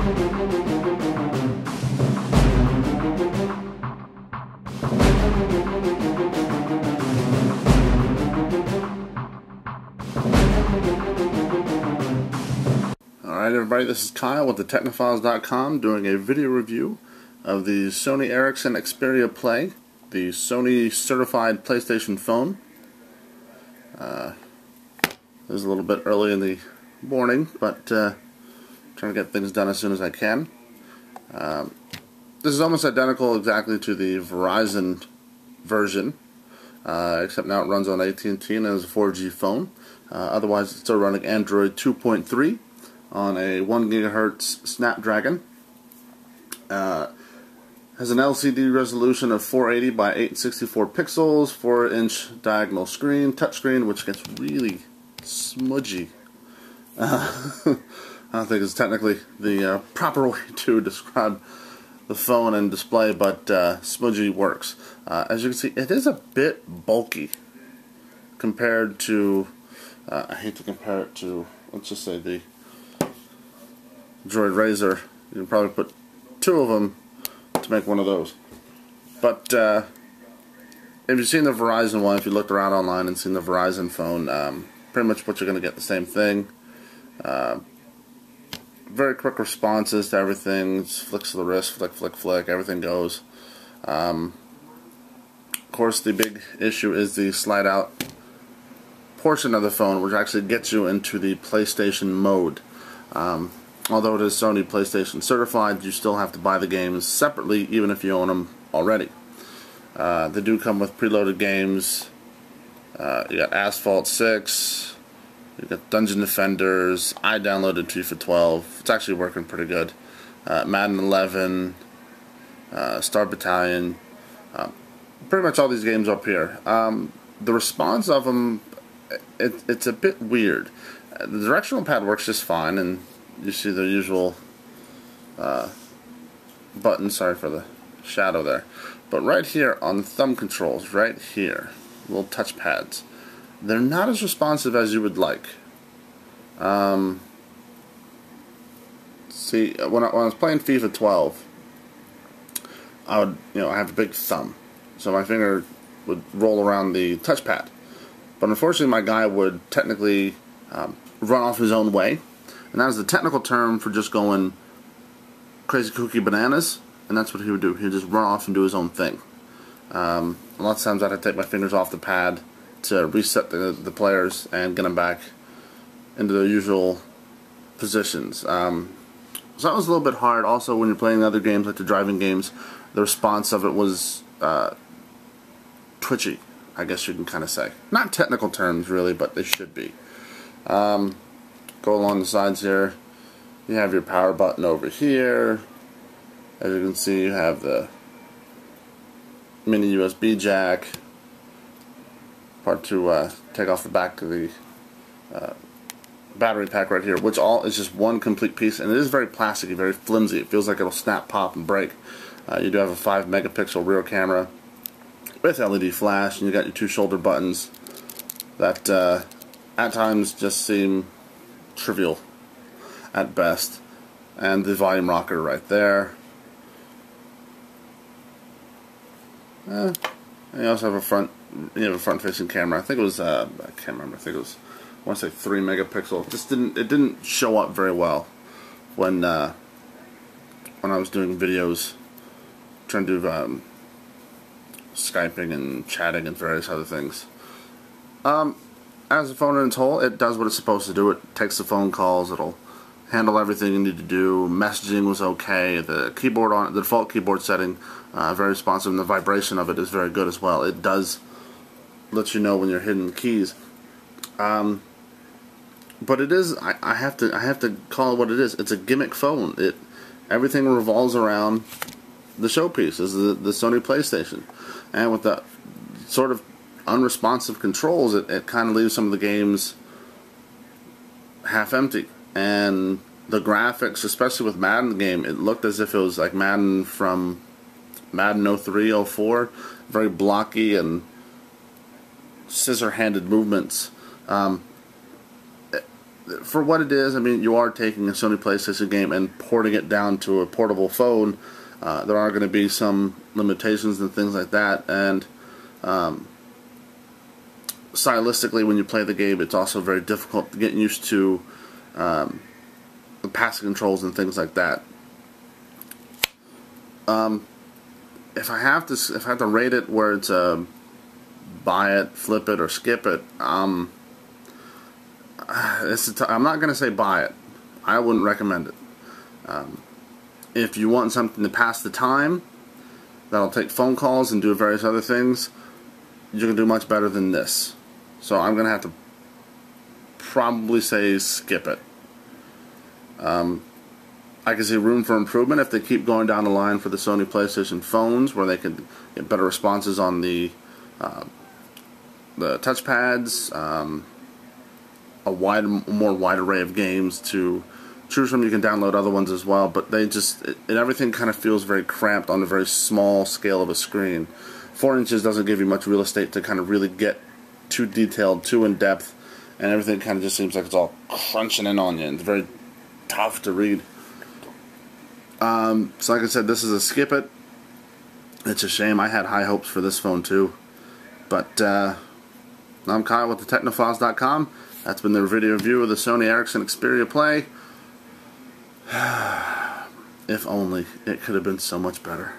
Alright everybody, this is Kyle with TheTechnoFiles.com doing a video review of the Sony Ericsson Xperia Play, the Sony certified PlayStation phone. This is a little bit early in the morning, but trying to get things done as soon as I can. This is almost identical exactly to the Verizon version, except now it runs on AT&T and is a 4G phone. Otherwise it's still running Android 2.3 on a 1 GHz Snapdragon. Has an LCD resolution of 480 by 864 pixels, 4-inch diagonal screen, touchscreen, which gets really smudgy. I don't think it's technically the proper way to describe the phone and display, but smudgy works. As you can see, it is a bit bulky compared to, I hate to compare it to, let's just say the Droid Razor. You can probably put two of them to make one of those. But if you've seen the Verizon one, if you looked around online and seen the Verizon phone, pretty much what you're going to get the same thing. Very quick responses to everything. It's flicks of the wrist, flick, flick, flick, everything goes. Of course, the big issue is the slide out portion of the phone, which actually gets you into the PlayStation mode. Although it is Sony PlayStation certified, you still have to buy the games separately, even if you own them already. They do come with preloaded games. You got Asphalt 6, you got Dungeon Defenders. I downloaded FIFA 12. It's actually working pretty good. Madden 11, Star Battalion. Pretty much all these games up here. The response of them, it's a bit weird. The directional pad works just fine, and you see the usual button. Sorry for the shadow there. But right here on the thumb controls, right here, little touch pads, they're not as responsive as you would like. See, when I was playing FIFA 12, I would, I have a big thumb, so my finger would roll around the touchpad. But unfortunately, my guy would technically run off his own way. And that is the technical term for just going crazy kooky bananas, and that's what he would do. He would just run off and do his own thing. A lot of times I'd have to take my fingers off the pad to reset the players and get them back into their usual positions. So that was a little bit hard. Also, when you're playing other games like the driving games, the response of it was twitchy, I guess you can kind of say. Not technical terms really, but they should be. Go along the sides here. You have your power button over here. As you can see, you have the mini USB jack, part to take off the back of the battery pack right here, which all is just one complete piece, and it is very plasticky, very flimsy. It feels like it'll snap, pop, and break. You do have a 5 megapixel rear camera with LED flash, and you got your two shoulder buttons that at times just seem trivial at best, and the volume rocker right there. And you also have a front-facing camera. I think it was I can't remember. I think it was, I want to say 3 megapixel. It didn't show up very well when I was doing videos, trying to do Skyping and chatting and various other things. As a phone in its whole, it does what it's supposed to do. It takes the phone calls. It'll handle everything you need to do. Messaging was okay. The keyboard on it, the default keyboard setting, very responsive, and the vibration of it is very good as well. It does let you know when you're hitting the keys. But it is, I have to call it what it is. It's a gimmick phone. Everything revolves around the showpieces, the Sony PlayStation, and with the sort of unresponsive controls, it kind of leaves some of the games half empty. And the graphics, especially with Madden game, it looked as if it was like Madden from Madden 03, 04, very blocky and scissor-handed movements. for what it is, I mean, you are taking a Sony PlayStation game and porting it down to a portable phone. There are going to be some limitations and things like that, and stylistically, when you play the game, it's also very difficult to get used to the passing controls and things like that. If I have to rate it where it's buy it, flip it, or skip it, I'm not going to say buy it. I wouldn't recommend it. If you want something to pass the time, that'll take phone calls and do various other things, you can do much better than this. So I'm going to have to probably say skip it. I can see room for improvement if they keep going down the line for the Sony PlayStation phones, where they could get better responses on the touchpads, a more wide array of games to choose from. You can download other ones as well, but everything kind of feels very cramped on a very small scale of a screen. 4 inches doesn't give you much real estate to kind of really get too detailed, too in depth, and everything kind of just seems like it's all crunching in on you, and it's very tough to read. So like I said, this is a skip it. It's a shame. I had high hopes for this phone too. But I'm Kyle with TheTechnoFiles.com. That's been the video review of the Sony Ericsson Xperia Play. If only it could have been so much better.